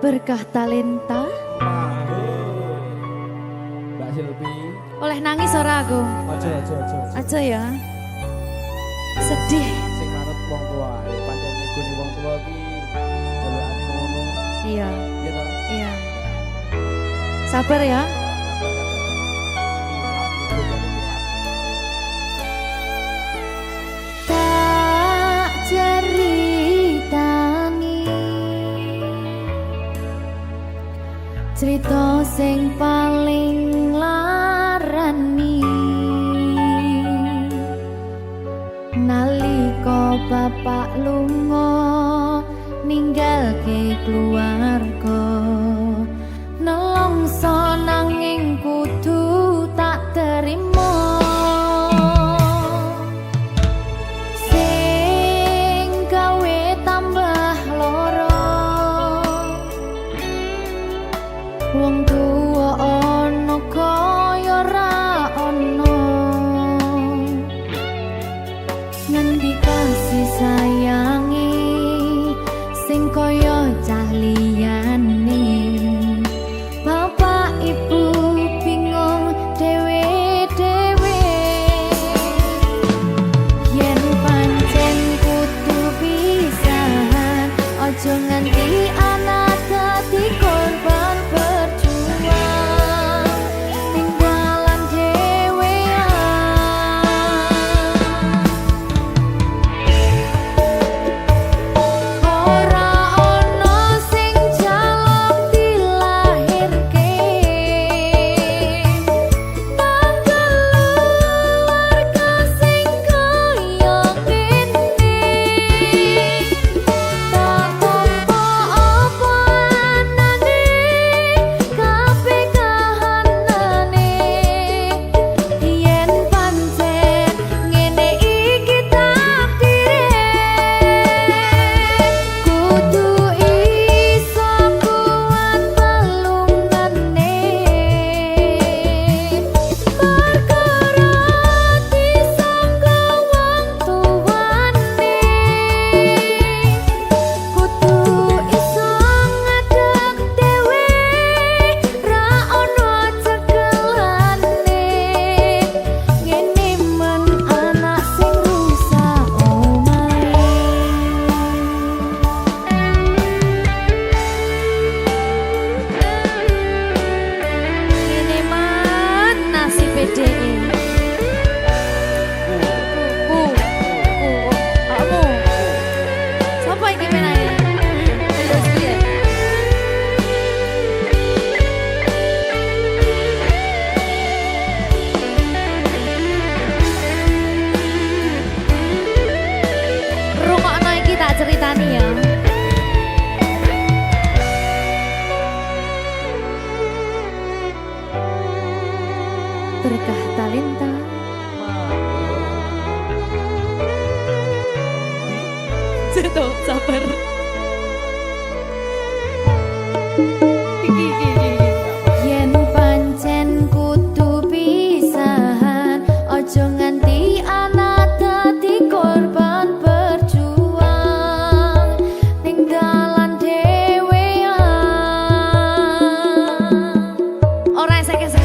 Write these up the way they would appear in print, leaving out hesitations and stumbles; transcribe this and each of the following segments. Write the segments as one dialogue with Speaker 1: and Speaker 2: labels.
Speaker 1: Berkah talenta.
Speaker 2: Mbak Silvi.
Speaker 1: Oleh nangis ora aku?
Speaker 2: Aja.
Speaker 1: Aja ya. Sedih.
Speaker 2: Sing manut wong tua, pancen ngegoni wong tua ki jelokane ngono.
Speaker 1: Iya.
Speaker 2: Iya toh?
Speaker 1: Iya. Sabar ya. Tak ceritani cerita sing paling larani nalika bapak lunga ninggalke keluarga nelongso nanging kudu tak terima sing gawe tambah loro wong tuwa ana kaya ra ana ngendi kasih sayangi sing kaya cah liyane bapak ibu bingung dewe-dewe yen pancen kudu pisahan aja nganti anak dadi korban berjuang tinggalan dewean ora ono sing jaluk dilahirke tanggal keluarga sing kaya kene tak tampa apa anane kabeh kahanane yen pancen ngene iki takdire kudu iso kuat pelungane perkara disangka wong tuwane kudu iso ngadeg dhewe ra ono cekelane ngene men anak sing rusak omahe ngene man nasib dhewe kamu sapa iki menane terus piye rungokno iki tak ceritani ya berkah talenta Ceto, sabar. Yen pancen kudu pisahan, ojo nganti anak dadi korban berjuang ning dalan dhewean. Ora esek-esek.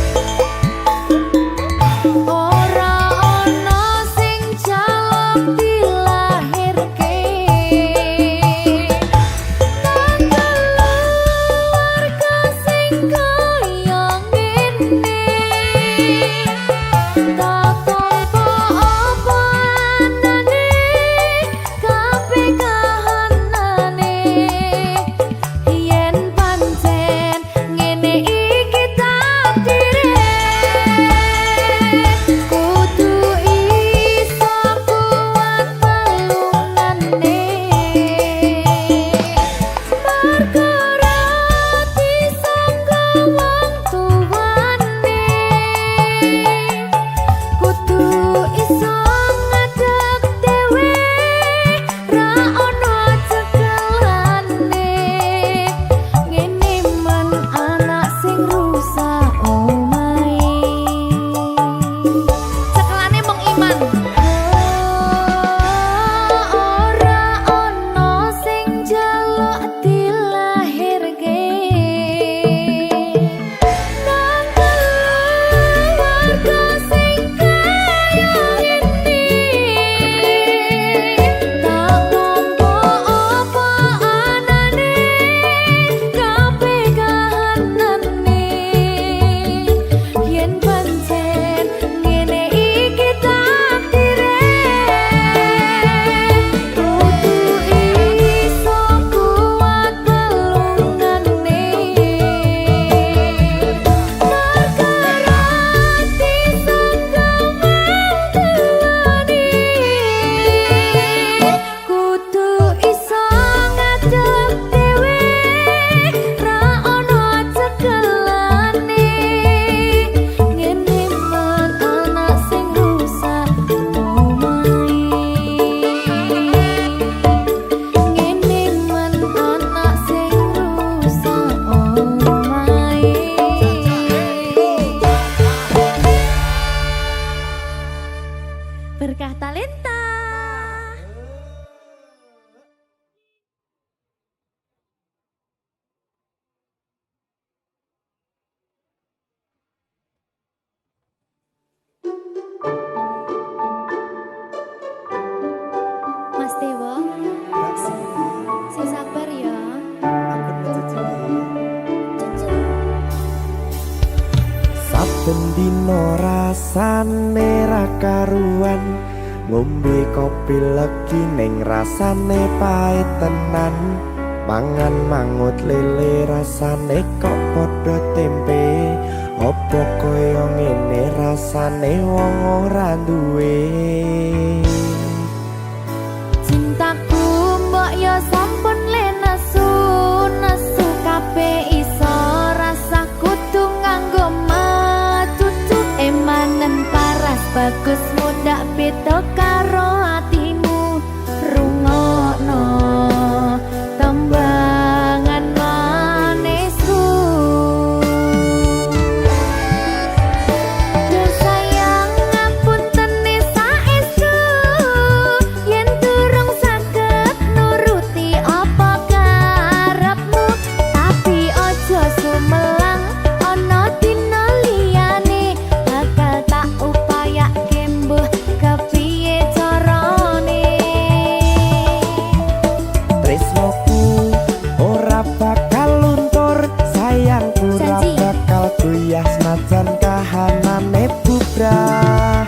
Speaker 3: saben dina rasane ra karuan, ngombe kopi legi ning rasane pahit tenan, mangan mangut lele rasane kok padha tempe, opo koyo ngene rasane wong ora duwe.
Speaker 1: Cintaku mbok yo sampun le nesu kabeh iso rasa kudu nganggo matutu emanen paras bagus muda beda karo atimu rungokno tembangan manisku. Duh sayang ngapunten saestu yen durung saged nuruti apa karepmu, tapi ojo sumelang ana dina liyane bakal tak upayake mbuh kepiye carane.
Speaker 3: Tresnoku ora bakal luntur, sayangku ora
Speaker 1: Janji.
Speaker 3: bakal goyah senajan kahanane bubrah.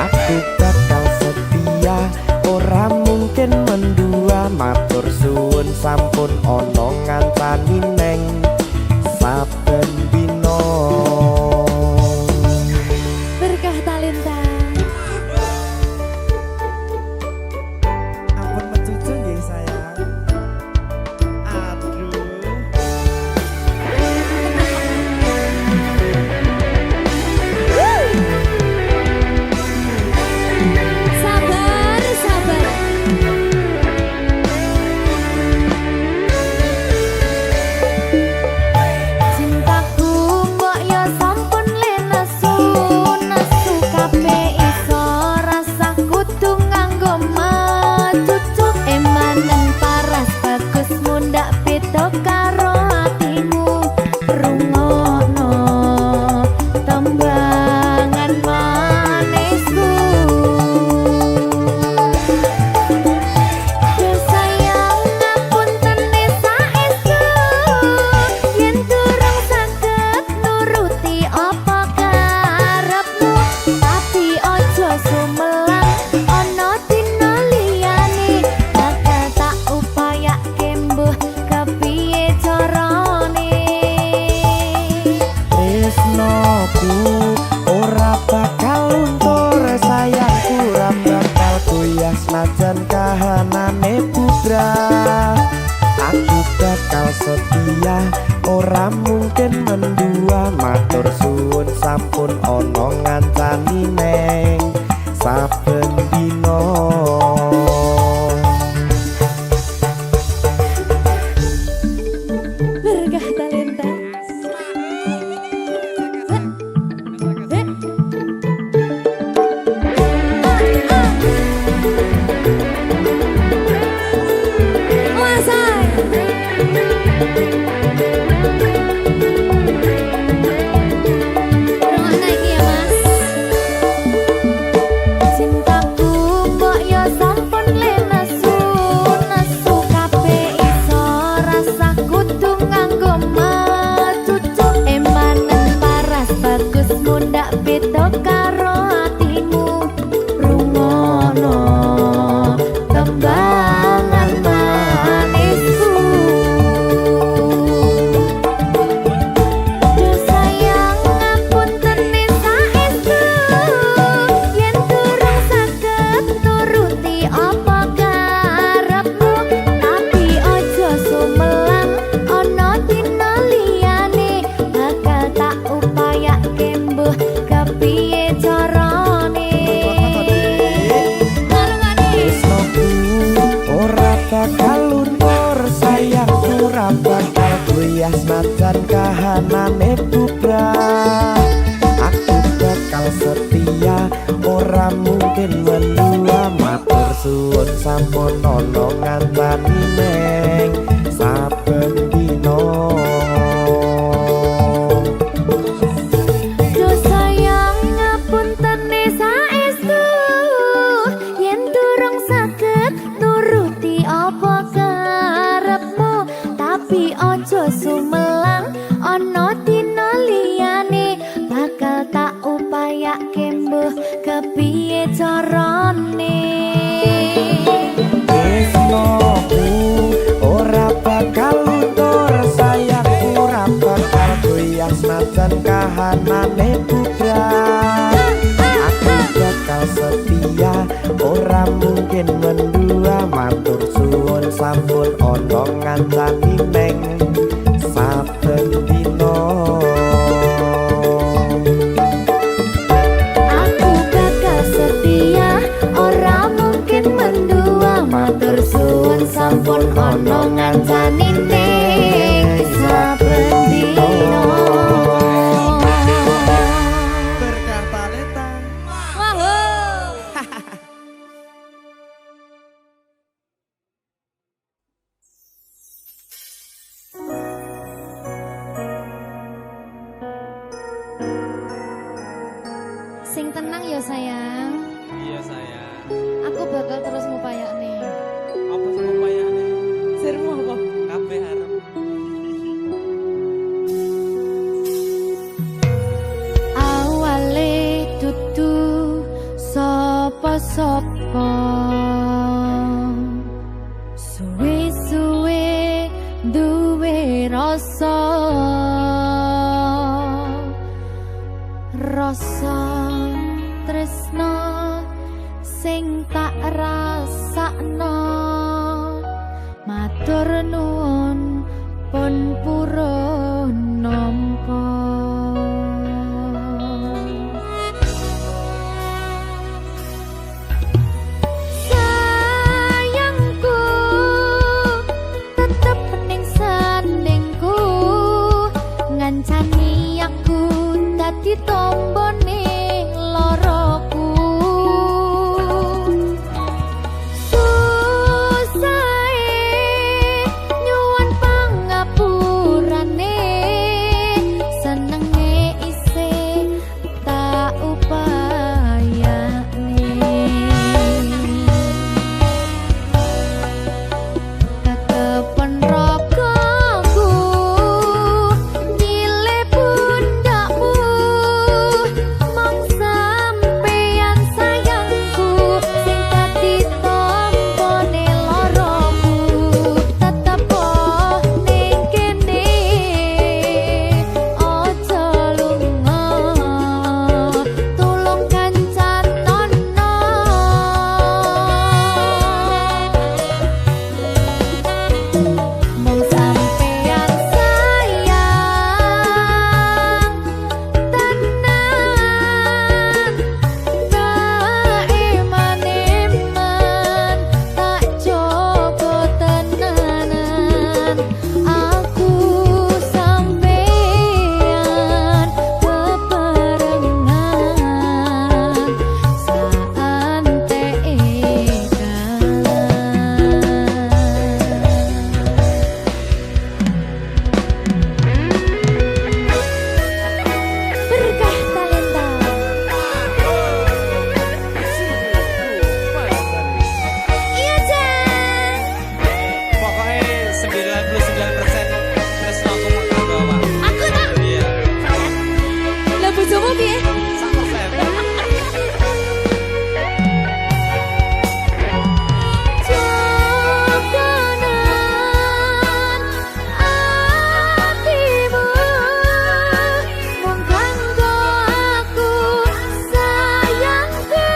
Speaker 3: Aku bakal setia, ora mungkin mendua, matur suwun sampun ana ngancani neng saben dina.
Speaker 1: Berkah talenta.
Speaker 3: Ampun mencucu nggih sayang. Aduh.
Speaker 1: Sabar, sabar. Cintaku mbok yo sampun le nesu kabeh iso rasa kudu nganggo matutu emanen paras bagus mundak beda karo atimu rungokno tembangan manisku. Duh sayang ngapunten saestu yen durung saged nuruti apa karepmu, tapi ojo sumelang ana dina liyane bakal tak upayake mbuh kepiye carane.
Speaker 3: Tresnoku ora bakal luntur, sayangku ora bakal goyah senajan kahanane bubrah. Aku bakal setia, ora mungkin mendua, matur suwun sampun ana ngancani neng saben dina.
Speaker 1: Berkah talenta. Cintaku mbok yo sampun le nesu kabeh iso rasa kudu nganggo matutu emanen paras bagus mundak beda karo atimu rungokno tembangan manisku. Duh sayang ngapunten saestu yen durung saged nuruti apa karepmu, tapi ojo sumelang ana dina liyane bakal tak upayake mbuh kepiye carane.
Speaker 3: Tresnoku ora bakal luntur, sayangku ora bakal goyah senajan kahanane bubrah. Aku bakal setia, ora mungkin mendua, matur suwun sampun ana ngancani neng saben dina.
Speaker 1: Duh sayang ngapunten saestu yen durung saged nuruti apa karepmu, tapi ojo sumelang ana dina liyane bakal
Speaker 3: senajan kahanane bubrah. Aku bakal setia ora mungkin mendua, matur suwun sampun ana ngancani neng saben dina.
Speaker 1: Aku bakal setia ora mungkin mendua, matur suwun sampun ana ngancani ning saben dina.
Speaker 3: Berkah talenta.
Speaker 1: Sing tenang ya sayang.
Speaker 2: Iya sayang.
Speaker 1: Aku bakal terus ngupayakne.
Speaker 2: Apa sih upayane?
Speaker 1: Sirmu apa?
Speaker 2: Kabeh arep.
Speaker 1: Awale dudu sapa-sapa, suwe-suwe duwe rasa tresno sing tak rasakno. Matur nuwun pun purun nampa. Sayangku tetep ning sandingku, ngancani aku dadi tombone loroku. Susahe nyuwun pangapurane, senenge isih tak upayane. Kekepen ragaku nyilih pundakmu, mong sampeyan sayangku sing dadi tombone loroku. Tetep ning kene aja lunga, tulung kancanono. Mong sampeyan sayang tenan, tak eman-eman, tak jogo tenanan. Aku sampeyan bebarengan saantekan. Berkah talenta. Iya Jan.
Speaker 2: Pokoknya 99% terus aku mau bawa.
Speaker 1: Aku tak.
Speaker 2: Iya.
Speaker 1: Lah bojomu piye?
Speaker 2: 100%.
Speaker 1: Jogonan atimu mung kanggo aku sayangku.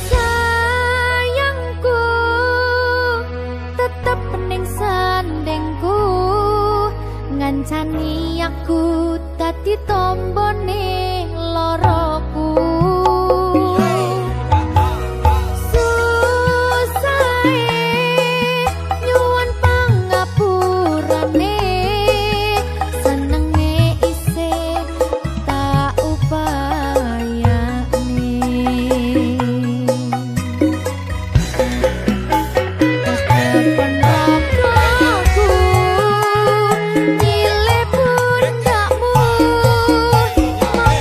Speaker 1: Sayangku tetep ning sandingku, ngancani aku dadi tombone loroku. Susahe nyuwun pangapurane, senenge isih tak upayane. Kekepen ragaku nyilih pundakmu, mong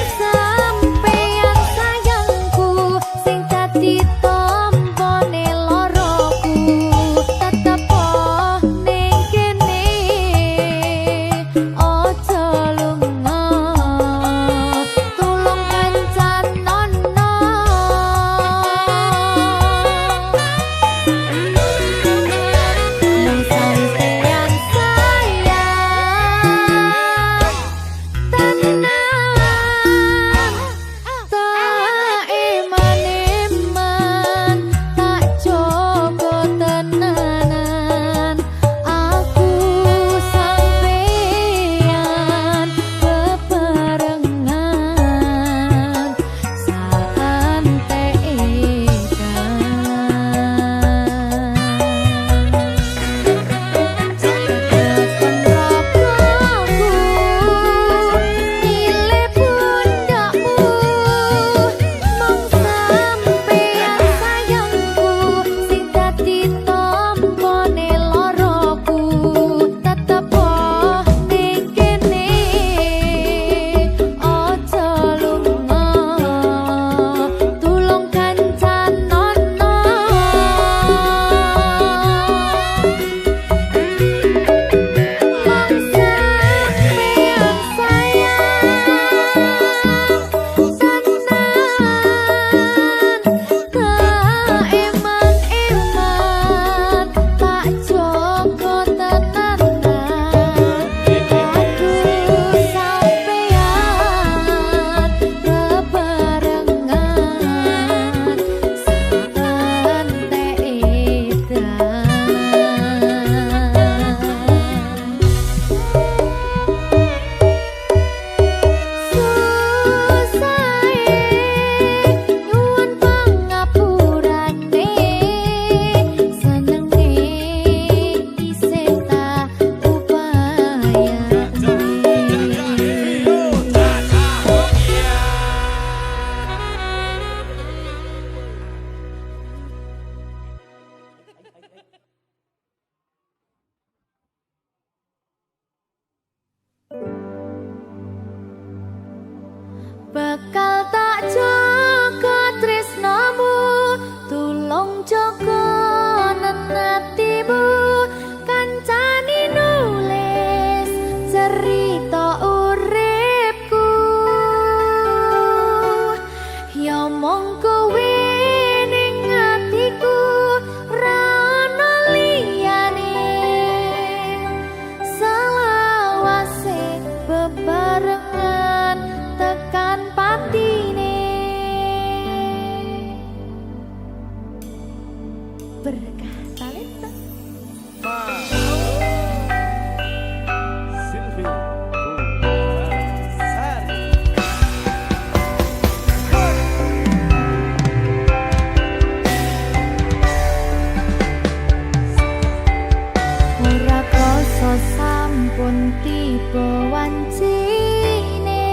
Speaker 1: sampun tiba wancine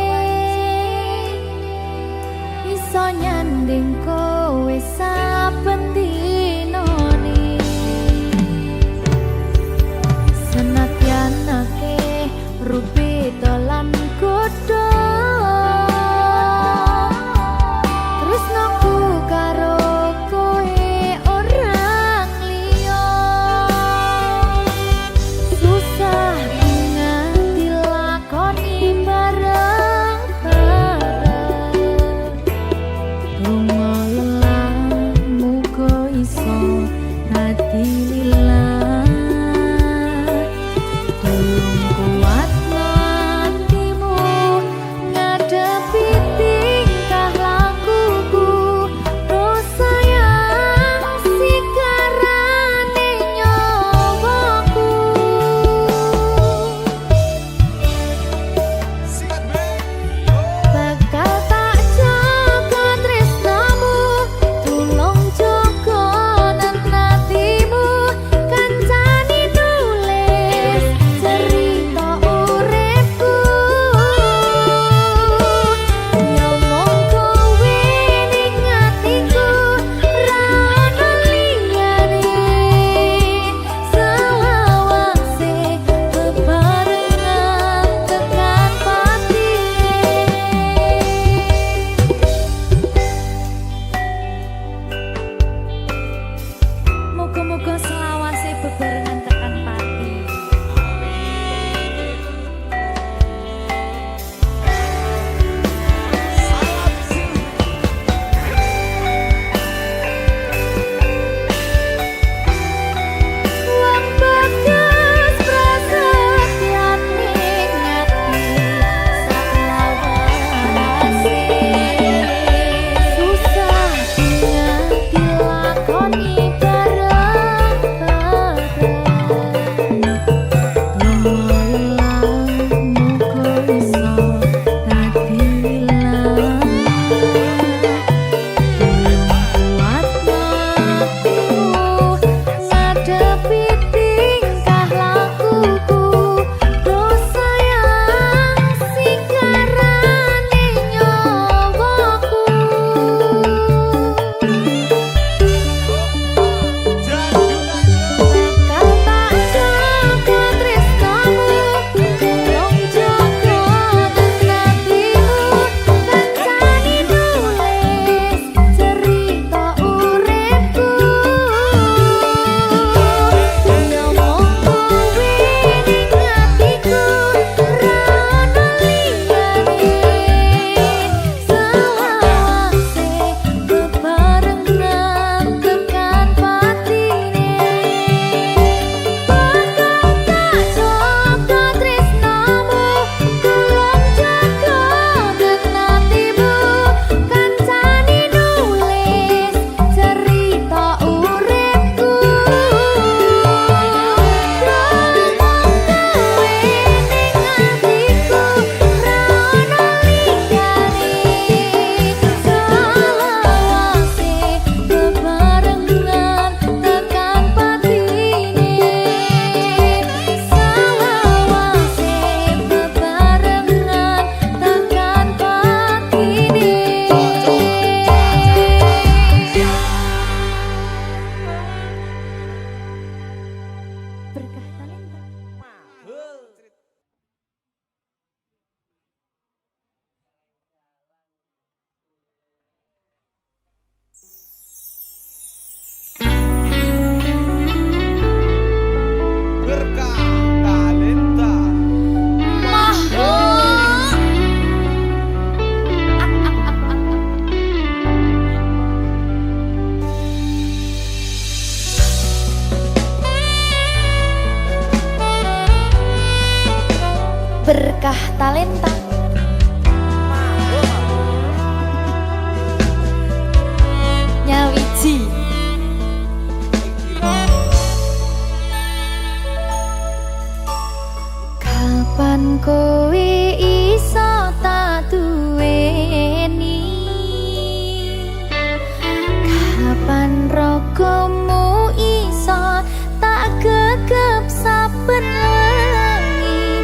Speaker 1: iso nyanding kowe saben dinane senadyan akeh rupi dalan godho tresnaku karo kowe orang liya susah nganti lakoni bareng-bareng lunga lelah muga iso hati lillah belum kuat hatimu ngadepi tingkah lakuku dosa yang sikarane nyawaku bakal tak jaga tresnamu tulung jaga nanatimu kancani nulis cerita uripku nyomong kowe ning atiku ra ono liyane selawase bebarengan tekan patine muga-muga selawase bebarengan tekan pati wong bagas prasetyan ning ati saklawase susah nganti lakoni bareng-bareng lumayan muga iso dadi lillah kuat matimu ngadepi tingkah lakuku dosa yang sikarane nyawaku bakal tak jaga tresnamu tulung jaga nanatimu kancani nulis cerita uripku nyomong kowe ning atiku ra ono liyane selawase bebarengan tekan patine bakal tak jaga tresnamu tulung jaga nanatimu kancani nulis cerita uripku nyomong kowe ning atiku ra ono liyane selawase bebarengan tekan patine selawase bebarengan tekan patine berkah talenta
Speaker 3: Berkah talenta.
Speaker 1: berkah talenta nyawiji kapan kowe iso tak duweni kapan rogomu iso tak gegep saben wengi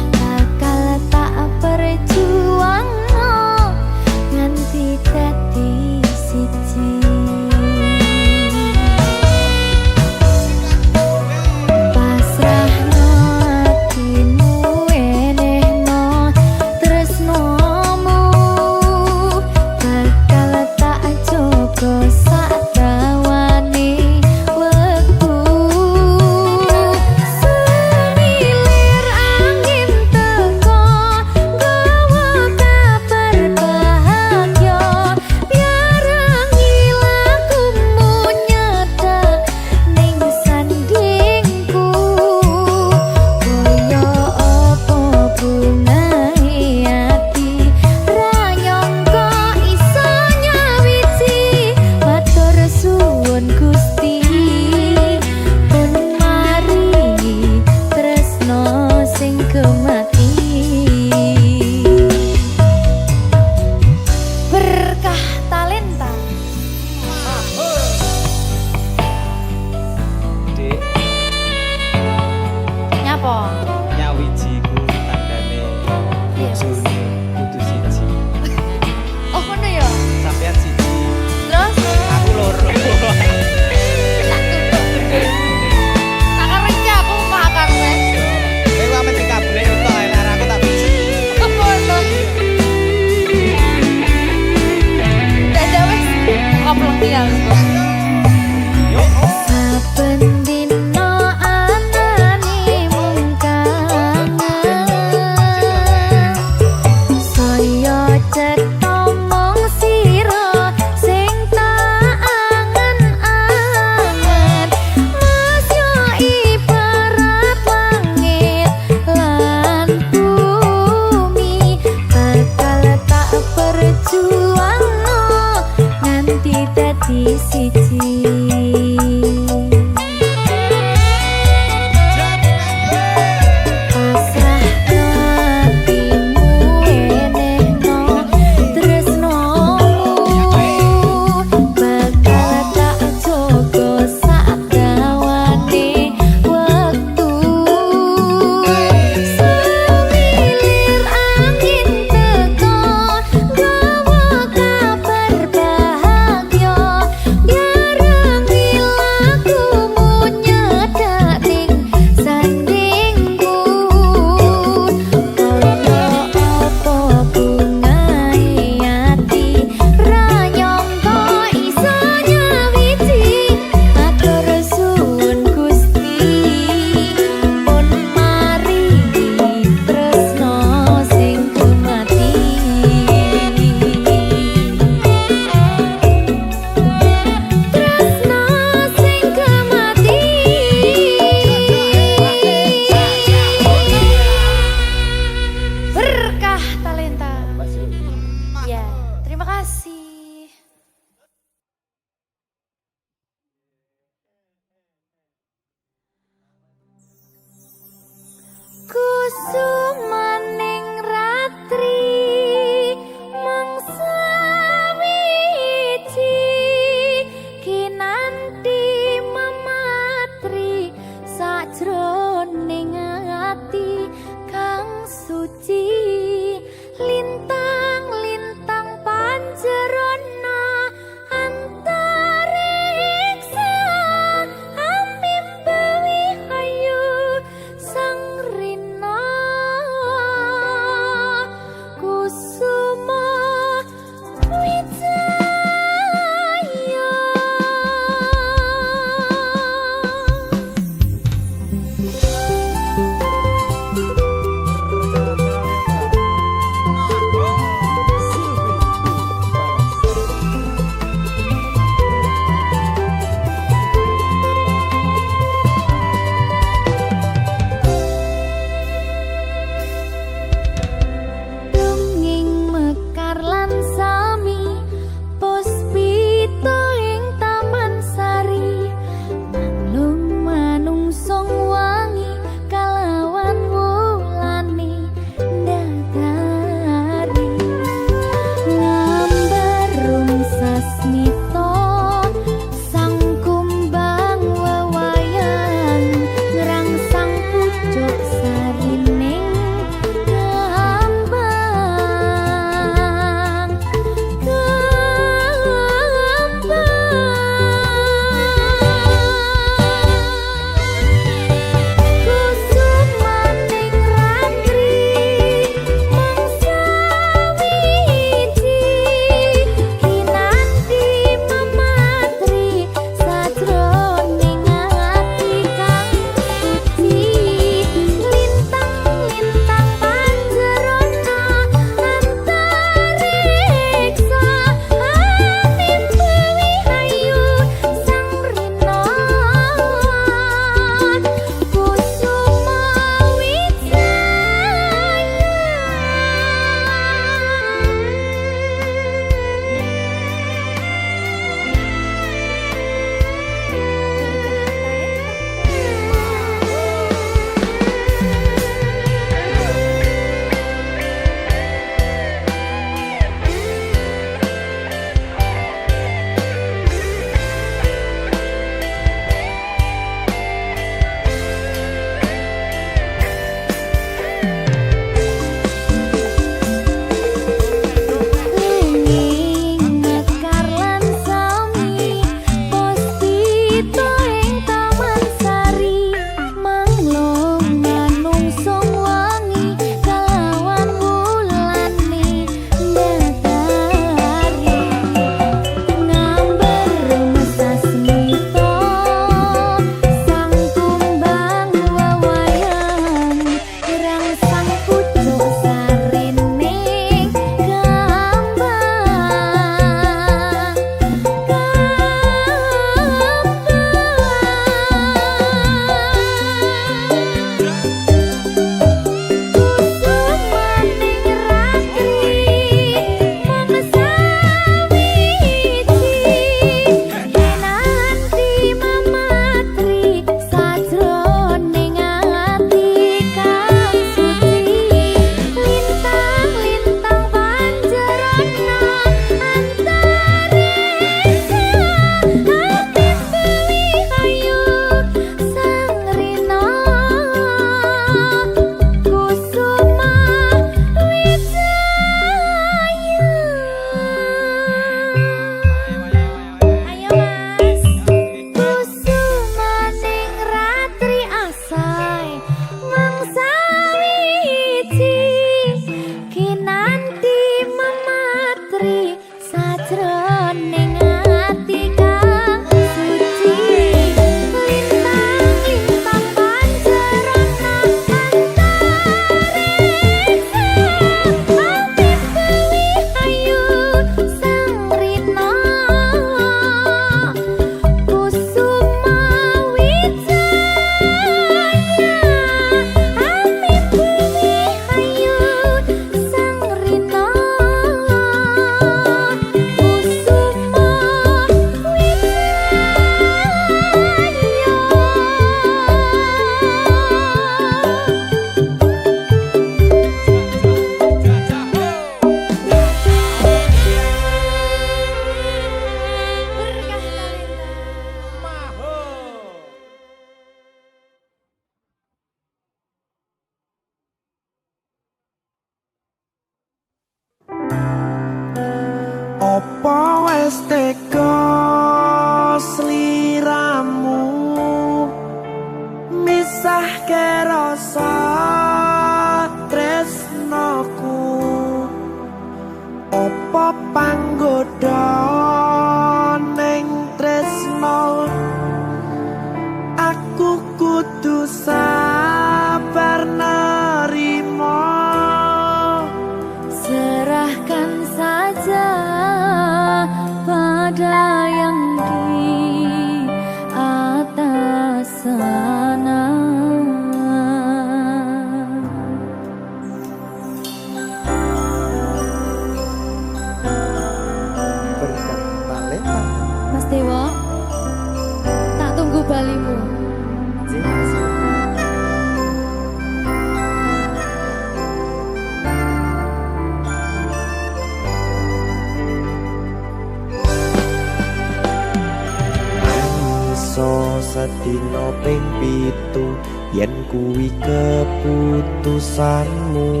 Speaker 4: dino ping 7 yen kuwi keputusanmu.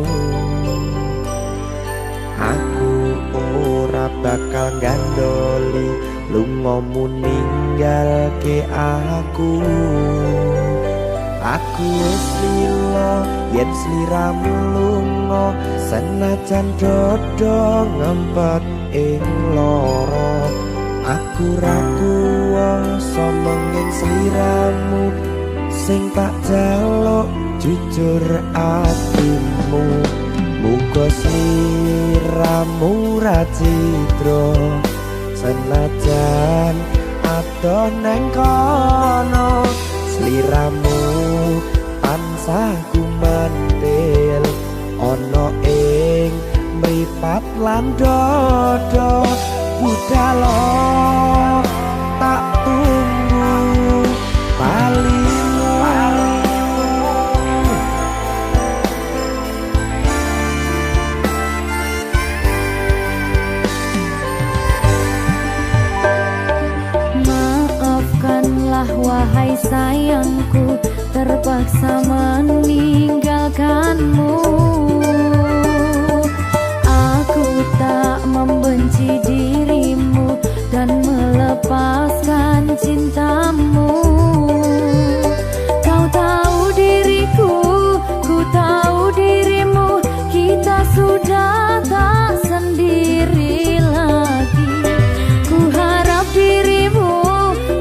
Speaker 4: Aku ora bakal gandoli lungamu ninggalke aku. Aku wis lilo yen sliramu lunga senajan dodo ngempet ing loro. Aku ra kuwasa menging sliramu sing tak jaluk jujur atimu. Muga sliramu ra cidra senajan adoh neng kono. Sliramu tansah gumantil ana ing mripat lan dodo. Budhalo tak tunggu balimu.
Speaker 1: Maafkanlah wahai sayangku, terpaksa meninggalkanmu. Aku tak membenci dirimu dan melepaskan cintamu. Kau tahu diriku, ku tahu dirimu, kita sudah tak sendiri lagi. Ku harap dirimu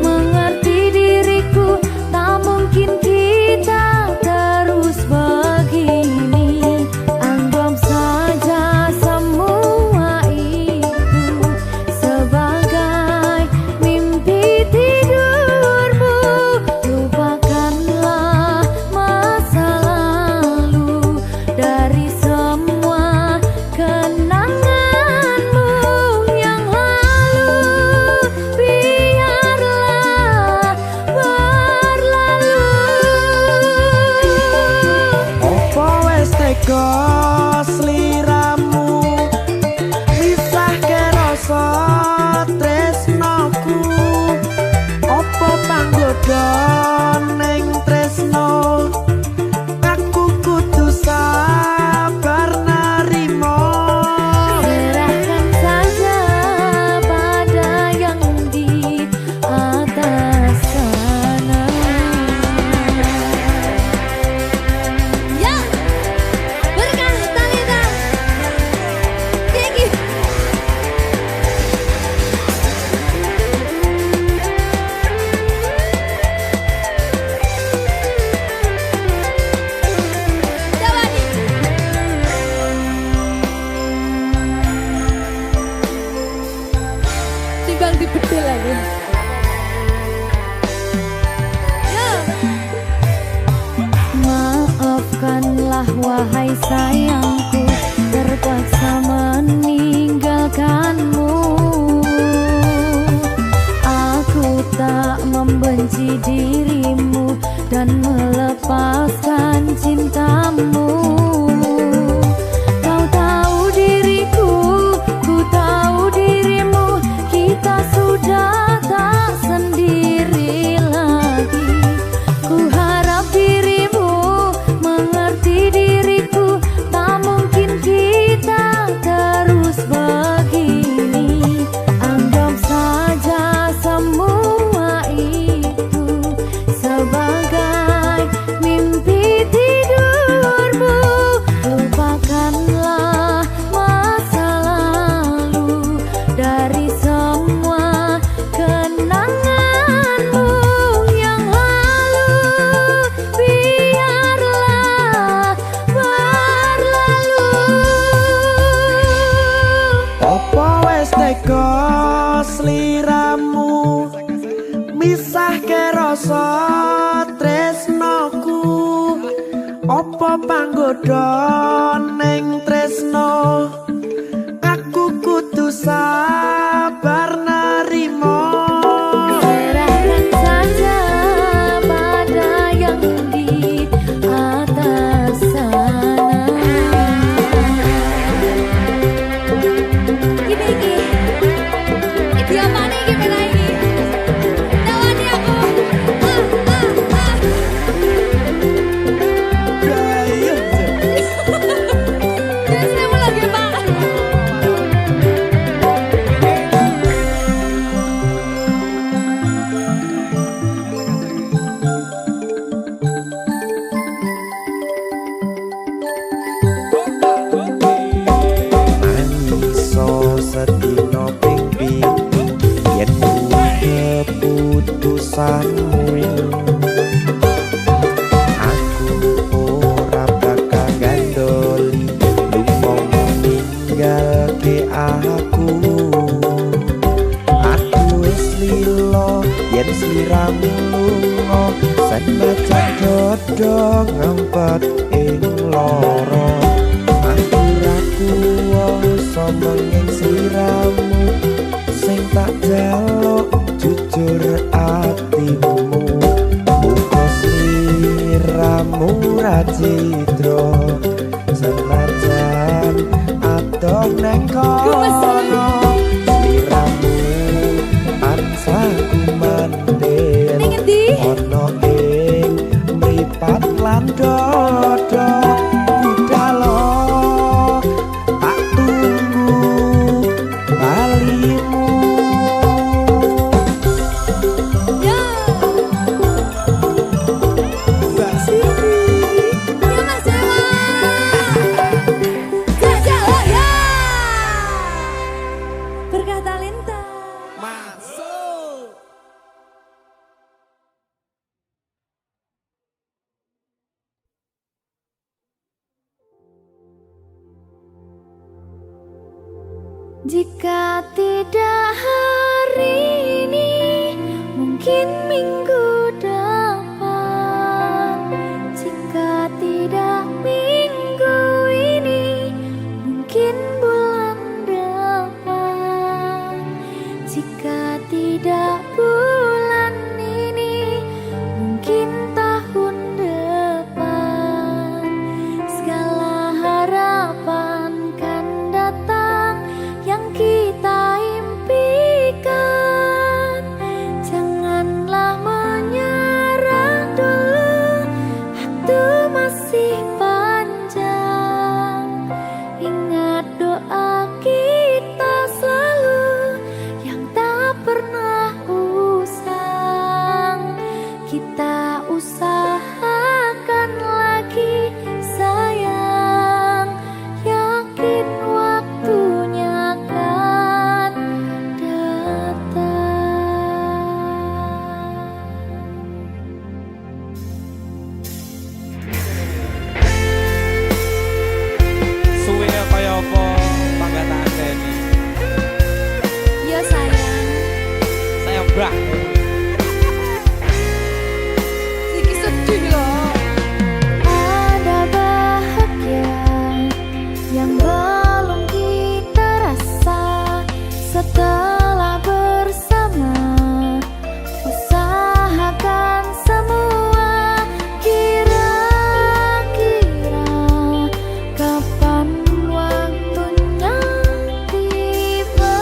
Speaker 1: mengerti diriku, tak mungkin kita terus begini. Anggap saja semua itu sebagai mimpi tidurmu. Lupakanlah masa lalu dari semua kenanganmu yang lalu. Biarlah berlalu.
Speaker 4: Opo wis tega sliramu misahke rasa tresnoku. Opo panggoda ning tresno, aku kudu sabar narimo.
Speaker 1: Serahkan saja pada yang di atas sana. Ya, berkah Talita. Tinggi. Coba nih. Timbang dibedil lagi. Maafkanlah wahai sayangku, terpaksa meninggalkanmu. Aku tak membenci dirimu dan melepaskan cintamu. Kau tahu diriku, ku tahu dirimu, kita sudah tak sendiri lagi. Ku harap dirimu mengerti diriku, tak mungkin kita terus begini. Anggap saja semua itu sebagai mimpi tidurmu. Lupakanlah masa lalu dari semua kenanganmu yang lalu. Biarlah berlalu.
Speaker 4: Opo wis tega sliramu misahke rasa tresnoku. Opo panggoda ning tresno, aku kudu sabar narimo.
Speaker 1: Serahkan saja pada yang di atas sana. Gini. Iki apa nih iki pena iki? Tawani aku.
Speaker 4: urusanmu. Aku ora bakal gandoli lu mau ninggal ke aku. Aku wis lilo yen sliramu lunga, senajan dodo ngempet ing loro. Aku ra kuwasa menging sliramu sing tak jaluk jujur atimu. Muga sliramu ra cidra senajan adoh neng kono. Sliramu ansah kumandel ono ing mripat lan dodo. Budalo tak tunggu balimu. Mbak Siti
Speaker 1: Ya Mas Dewa. Jajak oh ya. Berkah talenta.
Speaker 3: Masuk.
Speaker 1: Jika tidak hari ini, mungkin minggu depan. Jika tidak minggu ini, mungkin bulan depan. Jika tidak bulan ini, mungkin tahun depan. Segala harapan kan datang yang kita impikan. Janganlah menyerah dulu, waktu masih panjang. Ingat doa kita selalu yang tak pernah usang. Kita usahakan lagi sayang, yakin waktunya akan datang.
Speaker 3: Suwe kaya apa pangkat anteni.
Speaker 1: Ya sayang,
Speaker 3: Sayang banget.
Speaker 1: sedikit sedih loh. Ada bahagia yang belum kita rasa setelah bersama. Usahakan semua, kira-kira kapan waktunya tiba.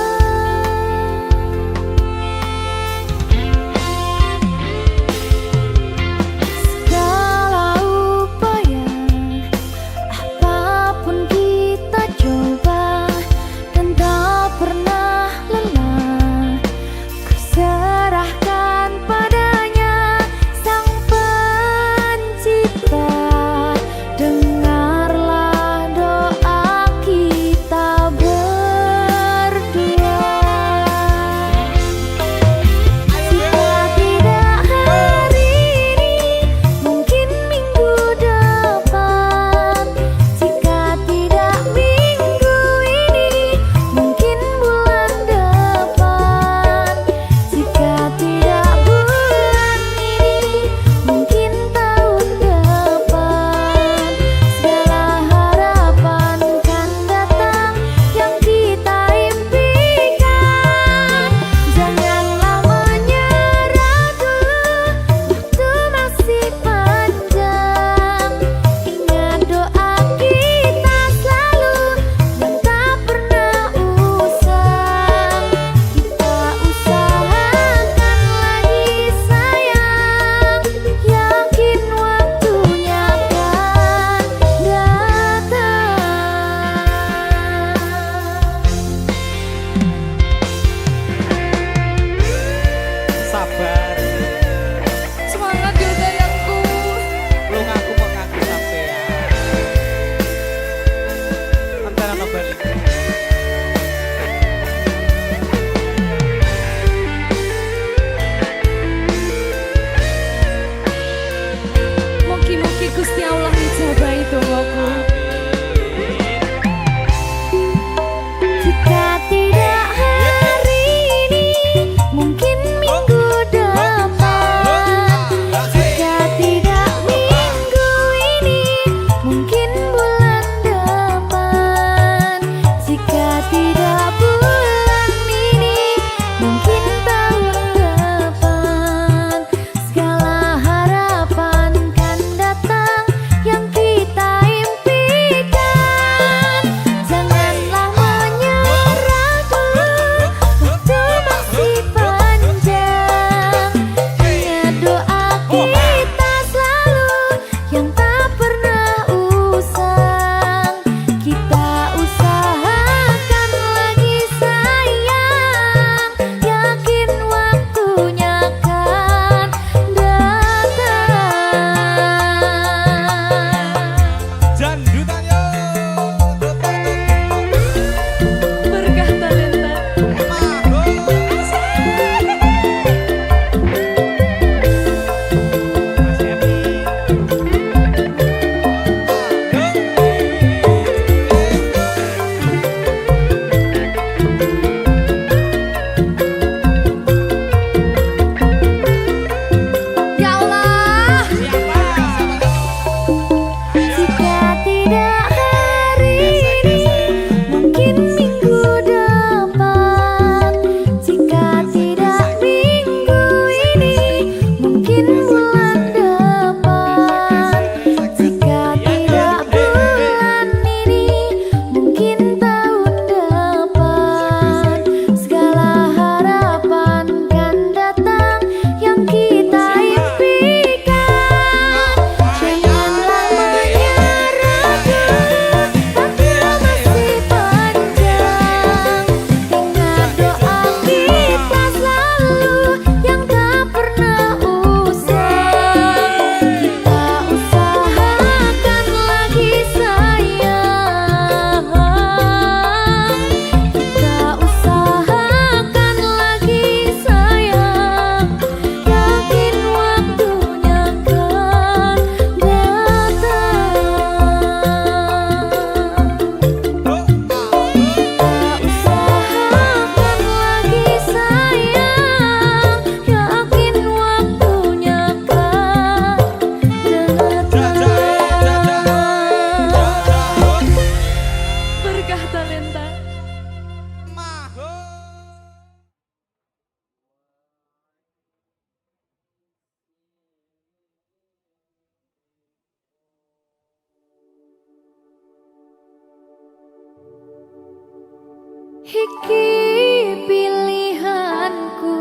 Speaker 1: Iki pilihanku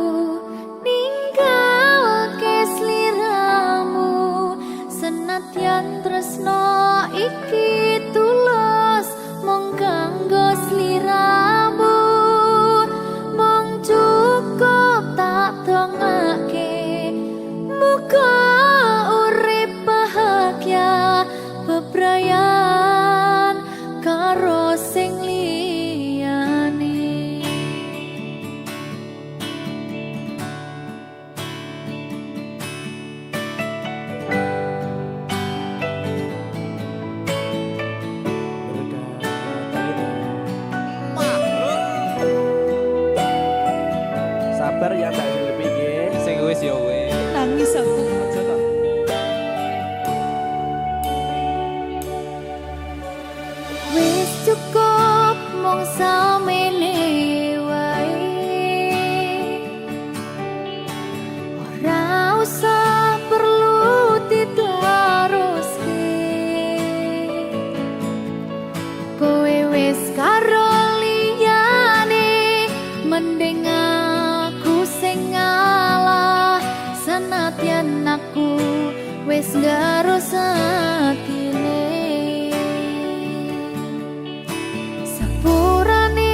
Speaker 1: ninggal ke sliramu, senadyan tresno iki tulus mung kanggo sliramu, mung cukup tak dongake muga urip bahagia bebrayan karo sing liyane.
Speaker 2: Sabar ya Mbak Silvi nggih.
Speaker 3: Sing wis ya wis.
Speaker 1: Nangis aku.
Speaker 3: Aja to.
Speaker 1: Wis cukup mung samene wae, ora usah perlu diteruske. Kowe wis karo liyane, mending aku sing ngalah, senadyan aku wis garo satine. Sepurane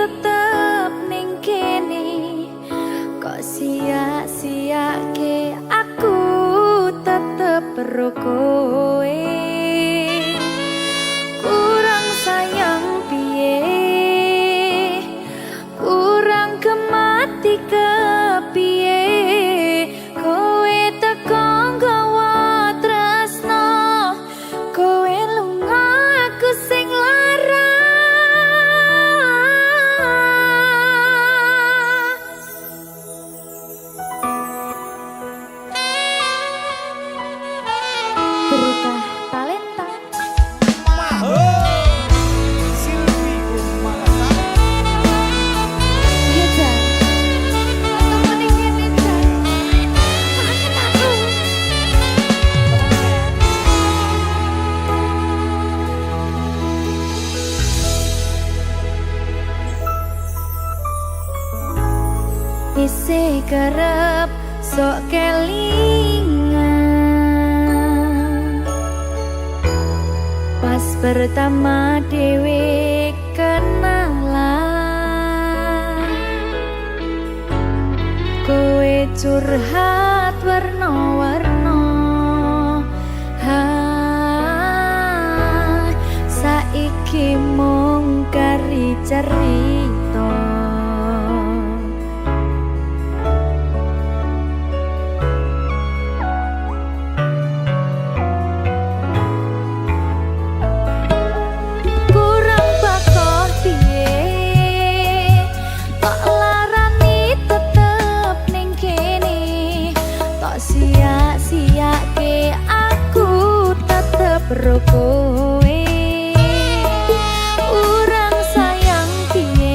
Speaker 1: tetep ning kene. Kok sia-siake aku tetep perlu kowe. Kurang sayang piye, kurang kemati kepiye, kowe teko nggawa tresno, kowe lunga aku sing lara. Berita talenta
Speaker 3: Silvi Kumala.
Speaker 1: iya Jan, temen ning kene Jan, kangen aku. Isih kerep sok kelingan pas pertama dewe kenalan, kowe curhat warna-warna. Saiki mung kari cerita. Kurang bakoh piye, tok larani tetep ning kene. Tok sia-siake aku tetep ro kowe. Kurang sayang piye,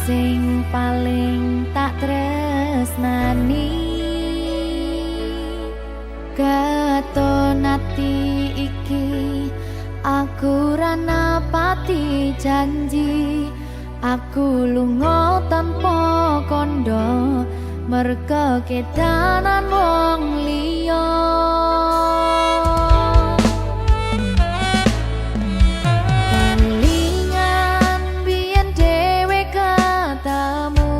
Speaker 1: sing paling tak tresnani. Katon ati iki aku ra napati janji, aku lunga tanpa kondo merga kedanan wong liya. Kelingan biyen dhewe ketemu,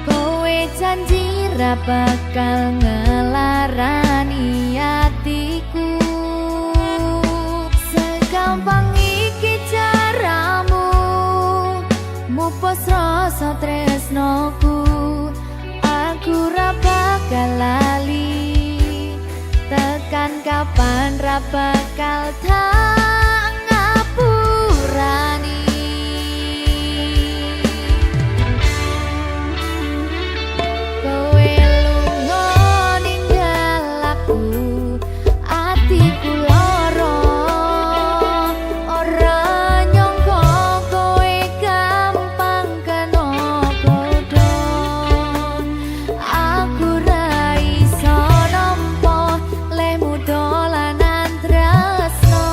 Speaker 1: kowe janji ra bakal ngelarani hatiku. Segampang iki caramu mupus rasa tresnoku, aku ra bakal lali, tekan kapan ra bakal tak ngapurani. Kowe lunga ninggal aku, atiku lara, ora nyangka kowe gampang kena godha. Aku ra iso nampa lehmu dolanan tresno.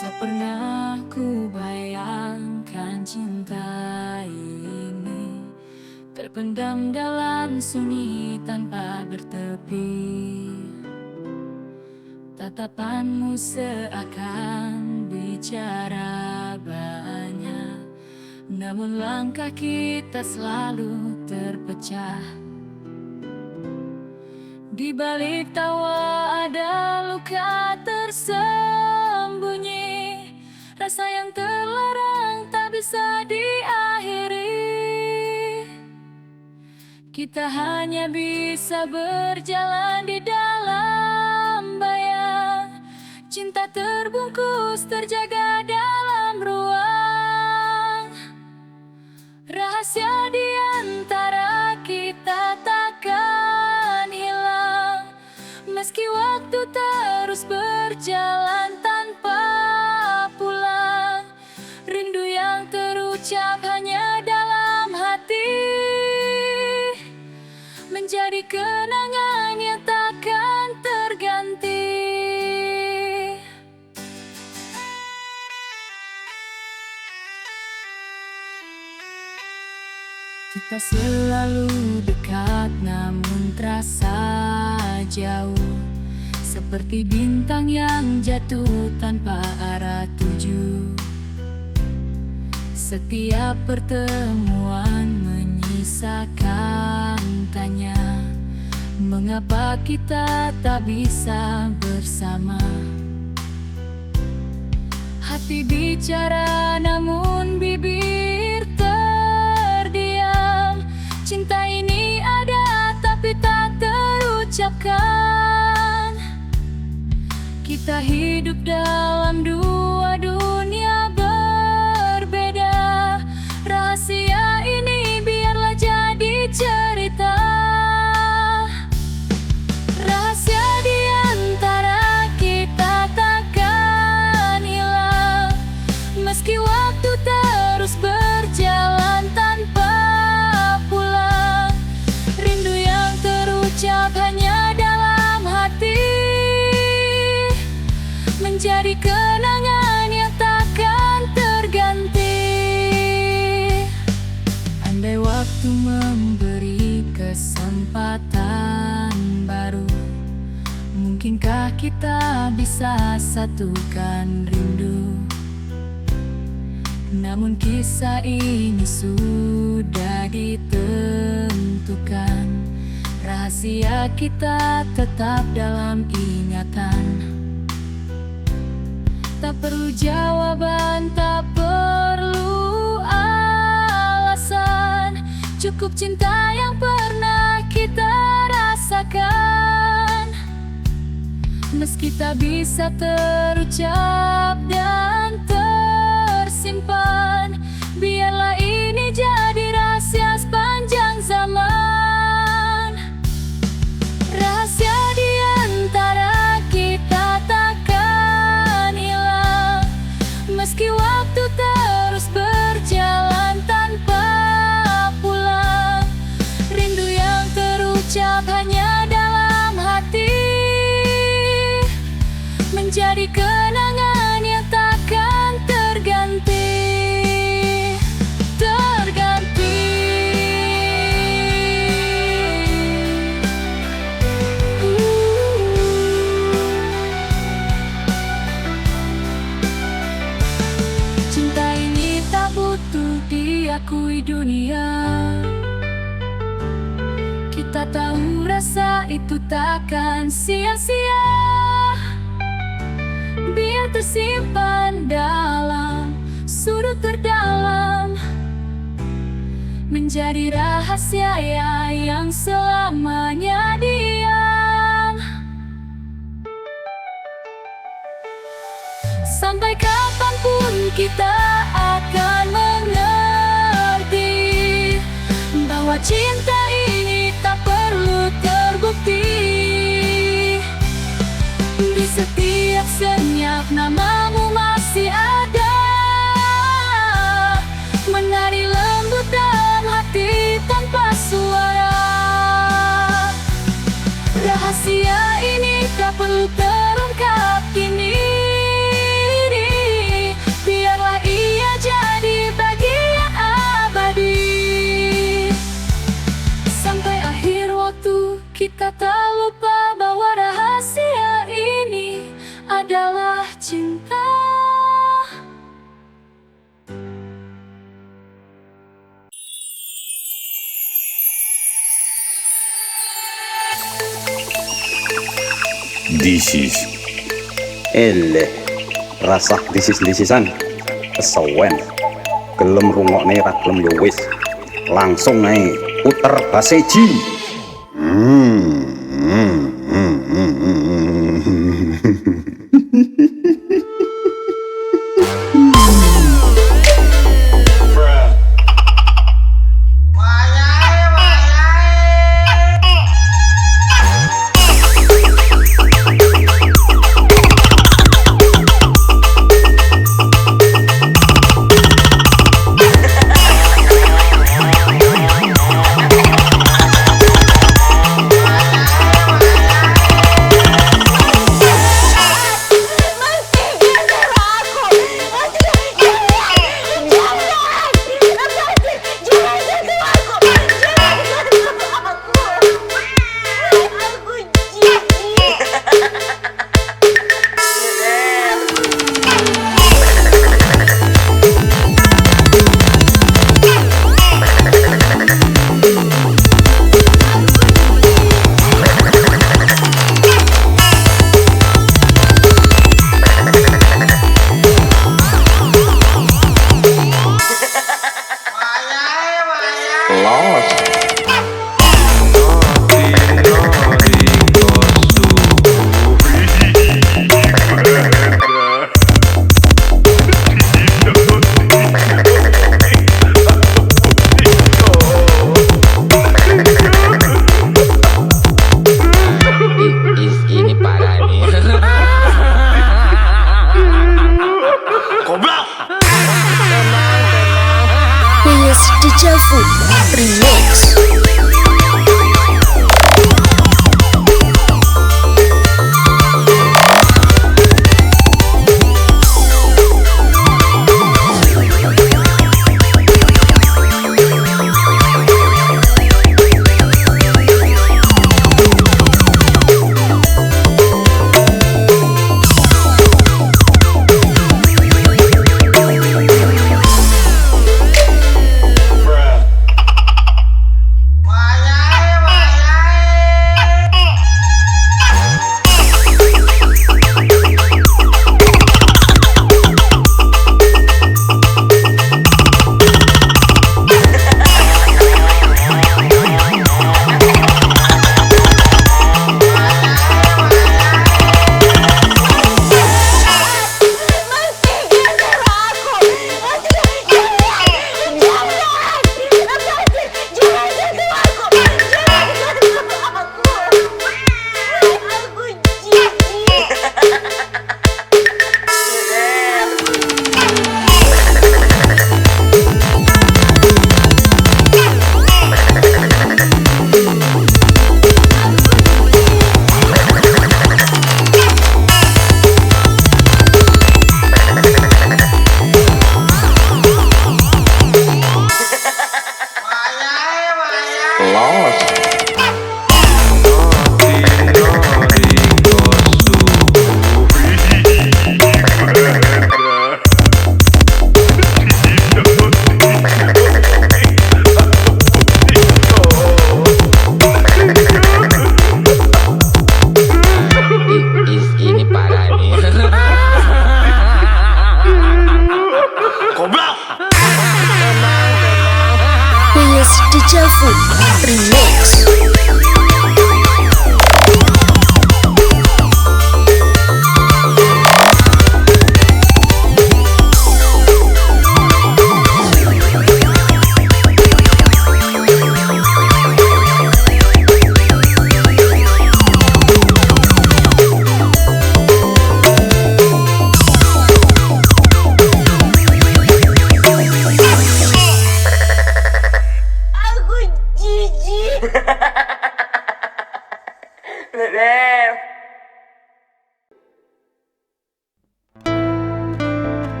Speaker 5: Tak pernah ku bayangkan cinta ini terpendam dalam sunyi tanpa bertepi. Tatapanmu seakan bicara banyak, namun langkah kita selalu terpecah. Di balik tawa ada luka tersembunyi, rasa yang terlarang tak bisa diakhiri. Kita hanya bisa berjalan di dalam bayang, cinta terbungkus terjaga dalam ruang. Rahasia di antara kita takkan hilang, meski waktu terus berjalan tanpa pulang. Rindu yang terucap hanya dalam hati menjadi kenangan yang takkan terganti. Kita selalu dekat namun terasa jauh, seperti bintang yang jatuh tanpa arah tuju. Setiap pertemuan menyisakan tanya, mengapa kita tak bisa bersama. Hati bicara namun bibir terdiam. Cinta ini ada tapi tak terucapkan. Kita hidup dalam dua dunia berbeda. Rahasia ini biarlah jadi cerita. Rahasia di antara kita takkan hilang, meski waktu terus berjalan tanpa pulang. Rindu yang terucap hanya dalam hati menjadi kenangan yang takkan terganti. Andai waktu memberi kesempatan baru, mungkinkah kita bisa satukan rindu? Namun kisah ini sudah ditentukan. Rahasia kita tetap dalam ingatan. Tak perlu jawaban, tak perlu alasan, cukup cinta yang pernah kita rasakan. Meski tak bisa terucap dan tersimpan, biarlah ini jadi rahasia sepanjang zaman. Rahasia di antara kita takkan hilang, meski waktu terus berjalan tanpa pulang. Rindu yang terucap hanya dalam hati menjadi kenangan yang takkan terganti. Cinta ini tak butuh diakui dunia. Kita tahu rasa itu takkan sia-sia. Biar tersimpan dalam sudut terdalam, menjadi rahasia yang selamanya diam. Sampai kapanpun kita akan mengerti bahwa cinta ini tak perlu terbukti. Di setiap senyap namamu masih ada, menari lembut dalam hati tanpa suara. Rahasia ini tak perlu terungkap kini.
Speaker 6: disis. Rasah disis-disisan kesawen. Gelem rungokne ra gelem ya wis. Langsung ae puter baseji.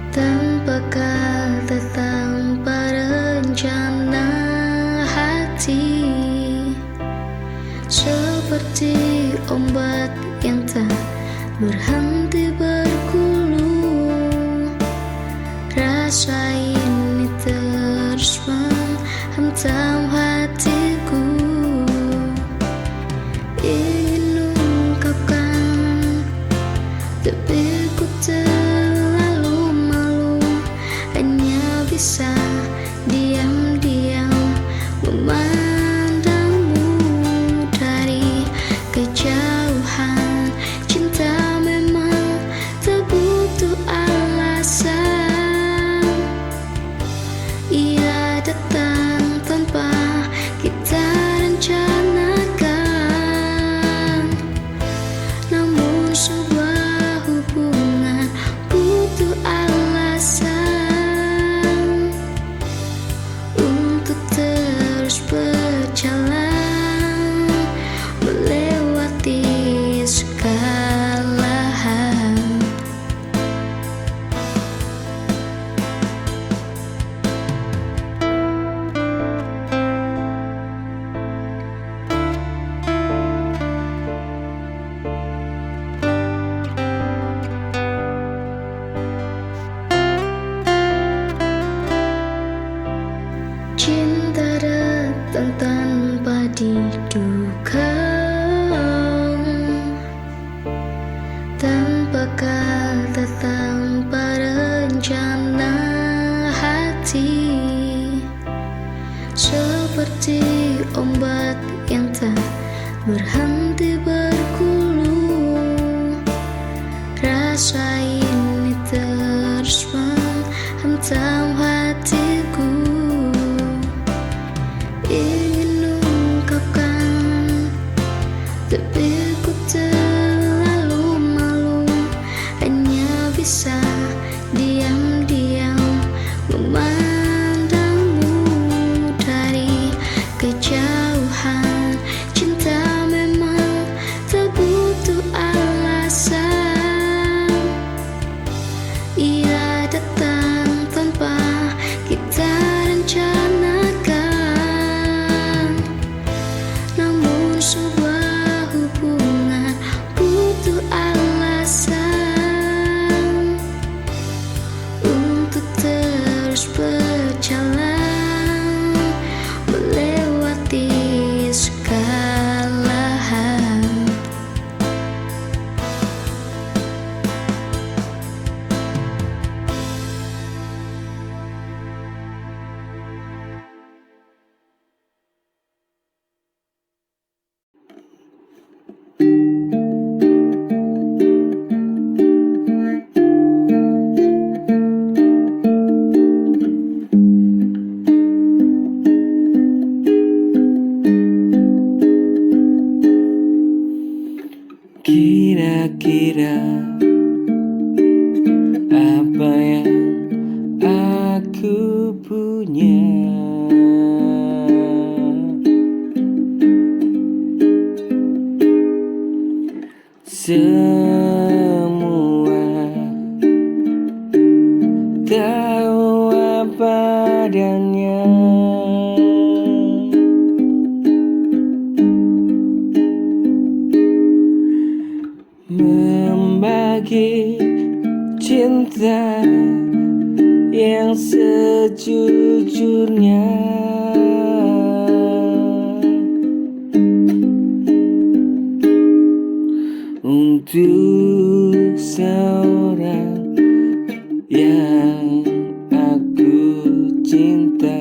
Speaker 5: Tanpa kata, tanpa rencana. seperti ombak yang tak berhenti bergulung. Rasa ini terus menghantam hatiku, ingin ungkapkan tapi ku terlalu malu, hanya bisa diam-diam memandangmu dari kejauhan. Cinta memang tak butuh alasan, ia datang tanpa kita rencanakan. Namun sebuah hubungan butuh alasan untuk terus berjalan melewati segala hal. Cinta datang tanpa diduga, tanpa kata, tanpa rencana hati, seperti ombak yang tak berhenti bergulung. Rasa ini terus menghantam hatiku, ingin ungkapkan tapi ku terlalu malu, hanya bisa diam-diam memandangmu dari kejauhan. Cinta memang tak butuh alasan, ia datang tanpa kita rencanakan. Namun sebuah hubungan butuh alasan untuk terus berjalan melewati segala hal.
Speaker 4: Kira-kira apa yang aku punya? Semua tahu apa adanya, membagi cinta yang sejujurnya. Untuk seorang yang aku cinta.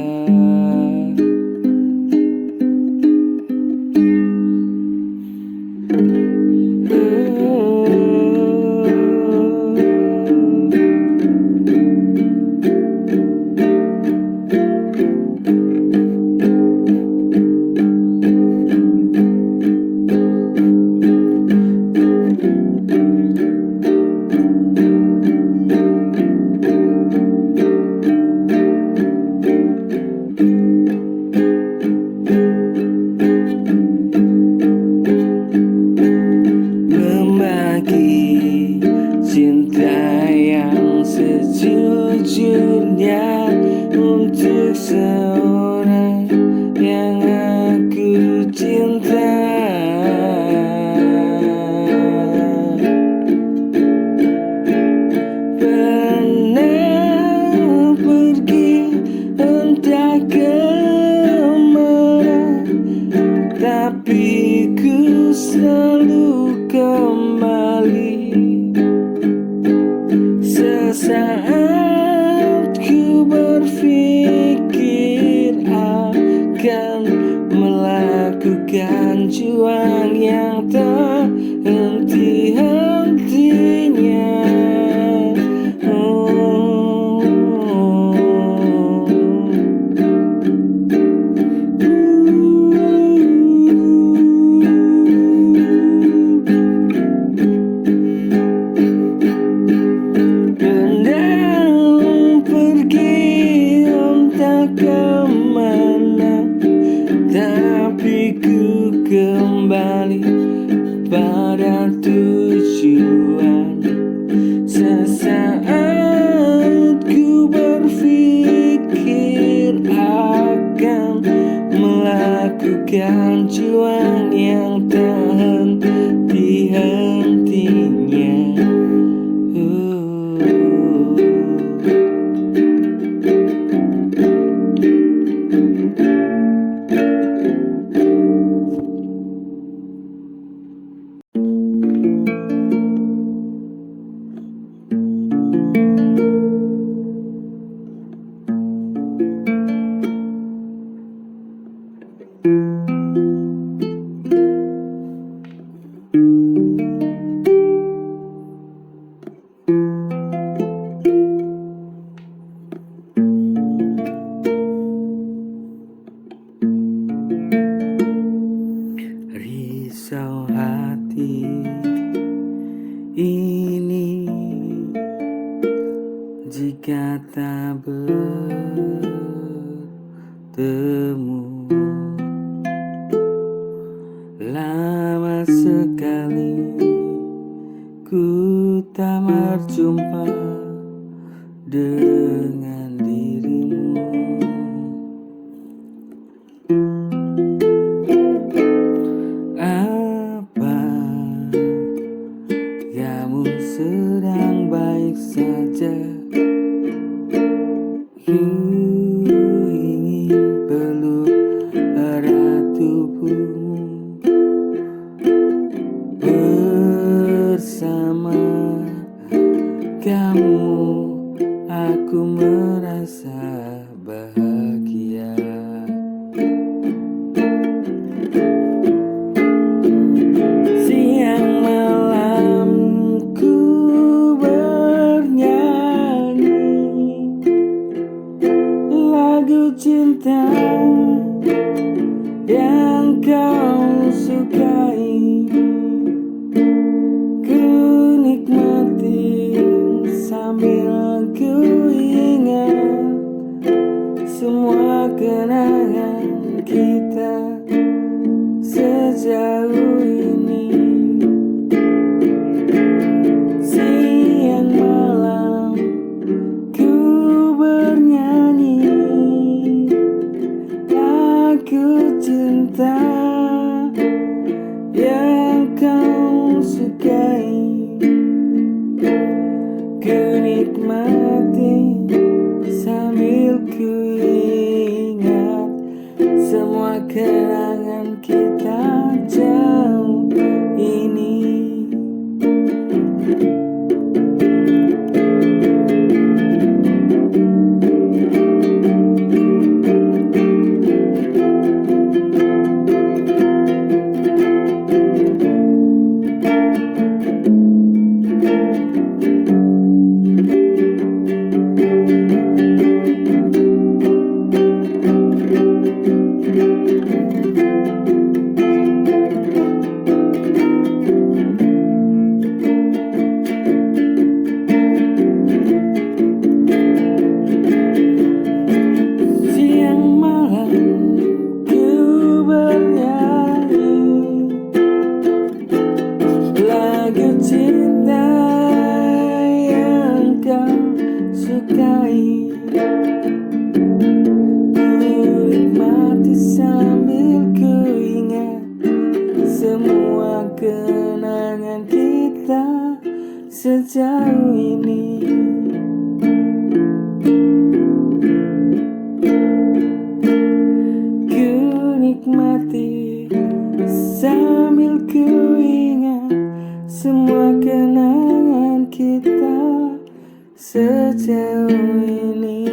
Speaker 4: sejujurnya untuk seorang yang aku cinta. Tapi ku selalu kembali sesaat ku berpikir akan melakukan juang yang tak henti-hentinya. Tapi ku kembali pada tujuan. Sesaat ku berpikir akan melakukan juang yang tak henti-hentinya. Risau hati ini jika tak bertemu. Lama sekali ku tak berjumpa dengan dirimu. Apa kamu sedang baik saja? Ku ingin peluk erat tubuhmu. Bersama kamu aku merasa bahagia. Siang malam ku bernyanyi lagu cinta yang kau sukai. Ku nikmati sambil ku ingat semua kenangan kita sejauh ini. Siang malam ku bernyanyi lagu cinta yang kau sukai. Ku nikmati sambil ku ingat semua kenangan kita jauh ini. Kenangan kita sejauh ini. Ku nikmati sambil ku ingat semua kenangan kita sejauh ini.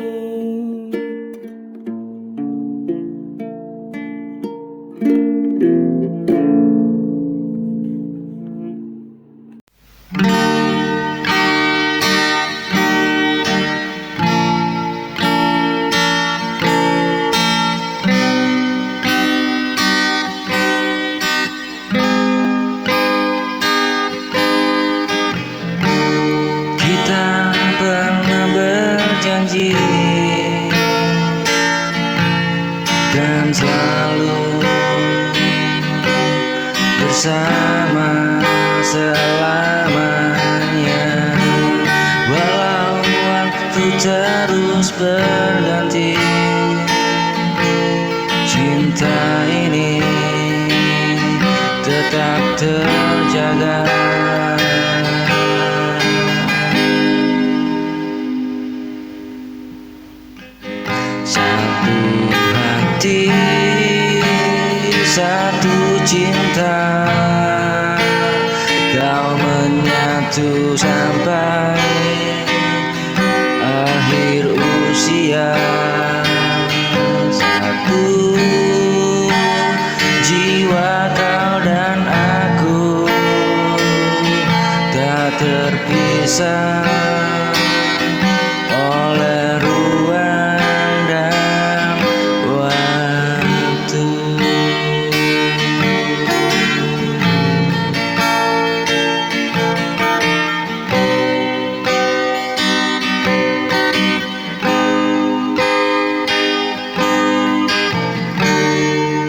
Speaker 7: Kita pernah berjanji kan selalu bersama selamanya. Walau waktu terus berganti, cinta ini tetap terjaga. Satu hati, satu cinta, kau menyatu sampai akhir usia. Satu jiwa, kau dan aku tak terpisah oleh ruang dan waktu.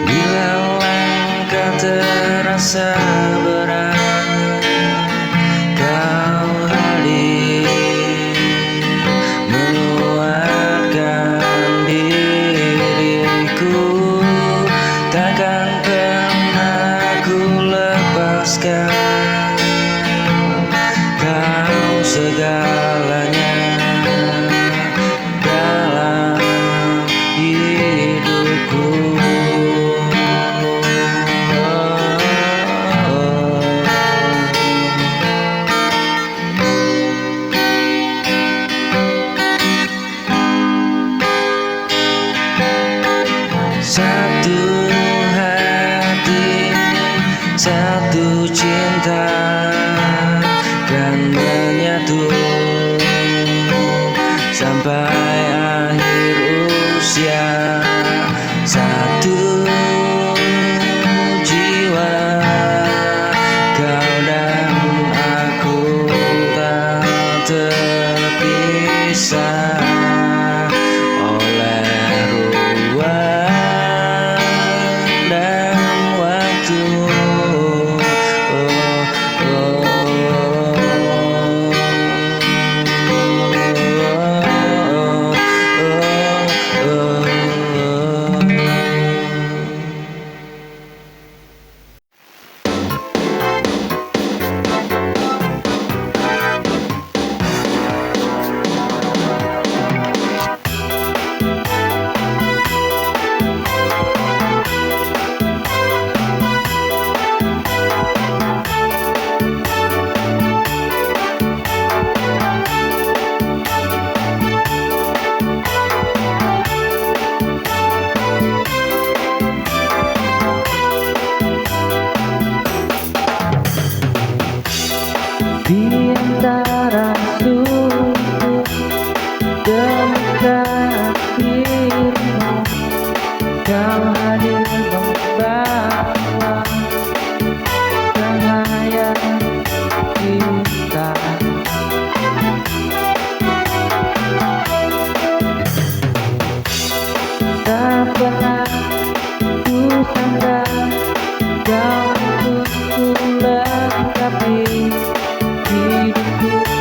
Speaker 7: Bila langkah terasa berat, kau hadir menguatkan diriku. Takkan pernah ku lepaskan kau segalanya dalam hidupku. Satu hati, satu cinta kan menyatu sampai akhir usia. Satu jiwa, kau dan aku tak terpisah oleh ruang dan waktu.
Speaker 4: Di antara suntuk dekat dirimu, kau hadir membawa cahaya cinta. Tak pernah ku sangka kau untuk lengkapi hidupku.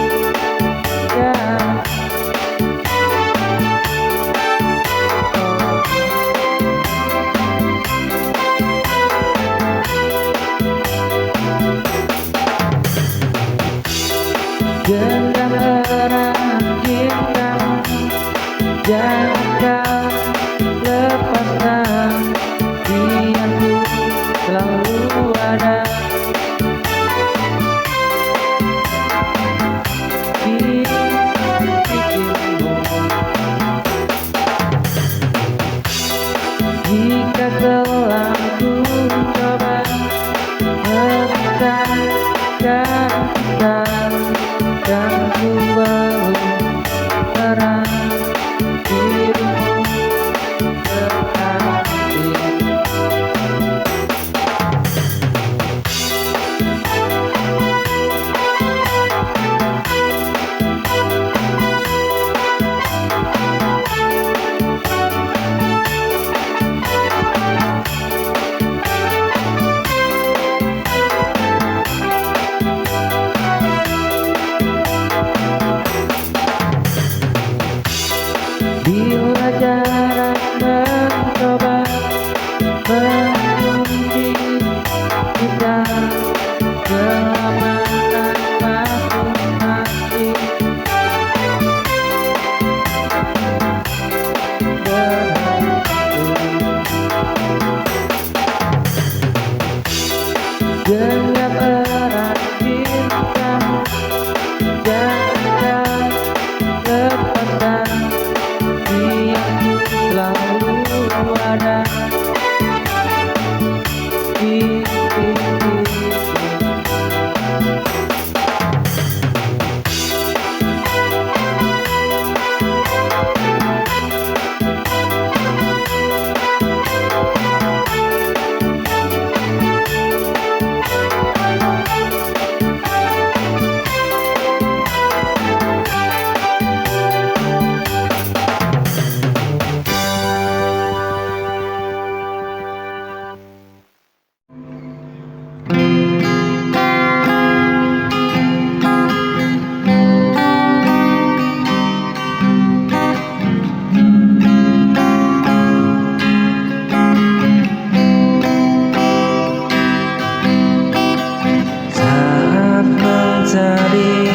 Speaker 4: genggam erat cintamu, jangan lepaskan, biar selalu ada di sisimu.
Speaker 7: Saat mentari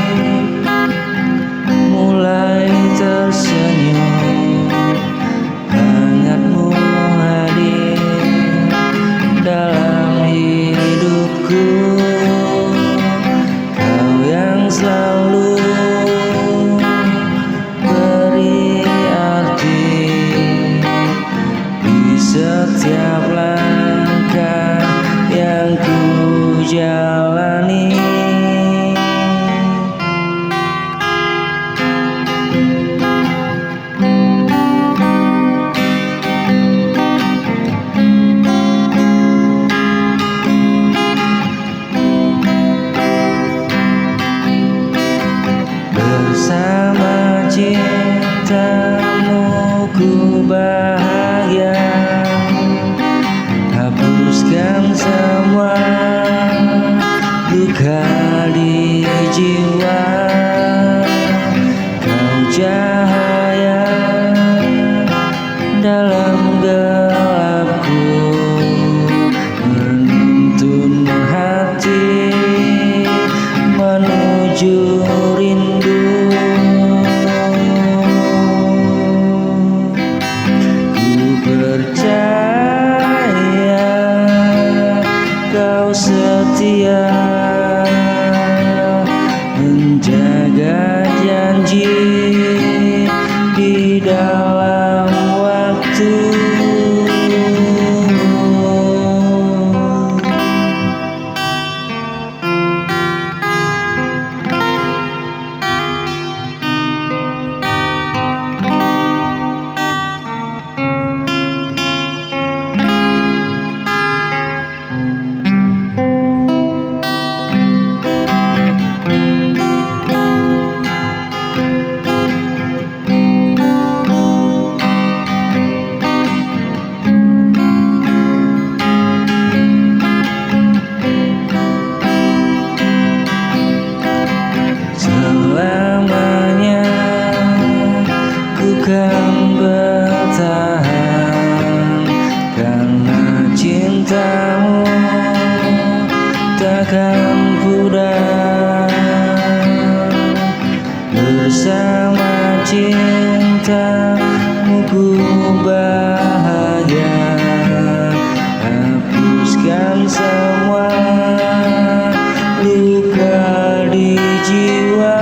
Speaker 7: mulai tersenyum, hangatmu hadir dalam hidupku. Kau yang selalu beri arti di setiap langkah yang ku jalani. Bersama cintamu ku bahagia, hapuskan semua luka di jiwa. Kau cahaya dalam gelapku, menuntun hati menuju rindu. Ku percaya kau setia menjaga janji di dalam waktu. Selamanya ku kan bertahan, karena cintamu takkan pudar. Bersama cintamu ku bahagia, hapuskan semua luka di jiwa.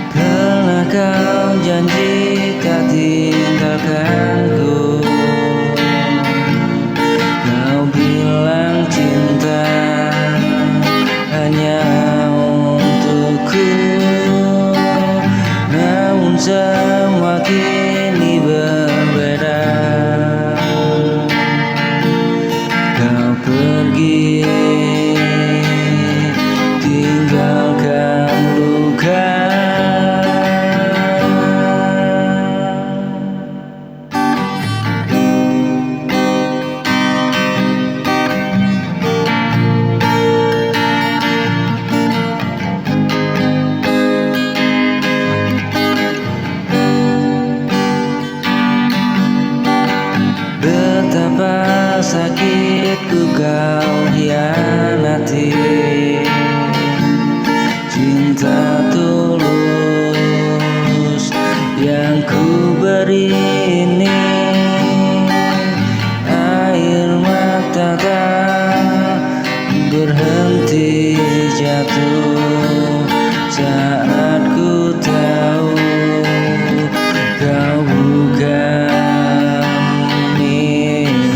Speaker 7: Karena kau janji tak tinggalkanku, kau bilang cinta hanya untukku. Namun semua kini berbeda, kau pergi tinggalkan luka. hari ini air mata tak berhenti jatuh saat ku tahu kau bukan milikku.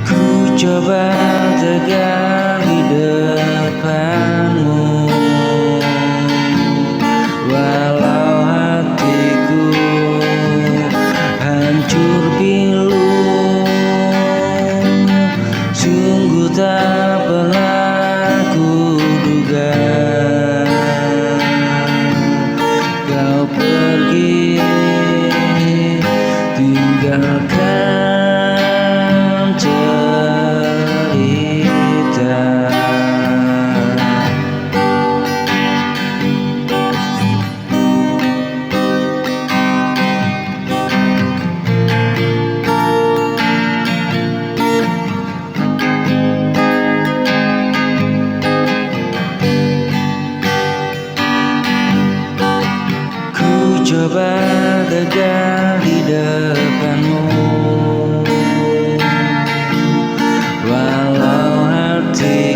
Speaker 7: Ku coba tegar di depanmu, walau hatiku hancur pilu. Sungguh tak pernah ku duga kau pergi tinggalkan cerita. Ku coba tegar di depanmu, walau hati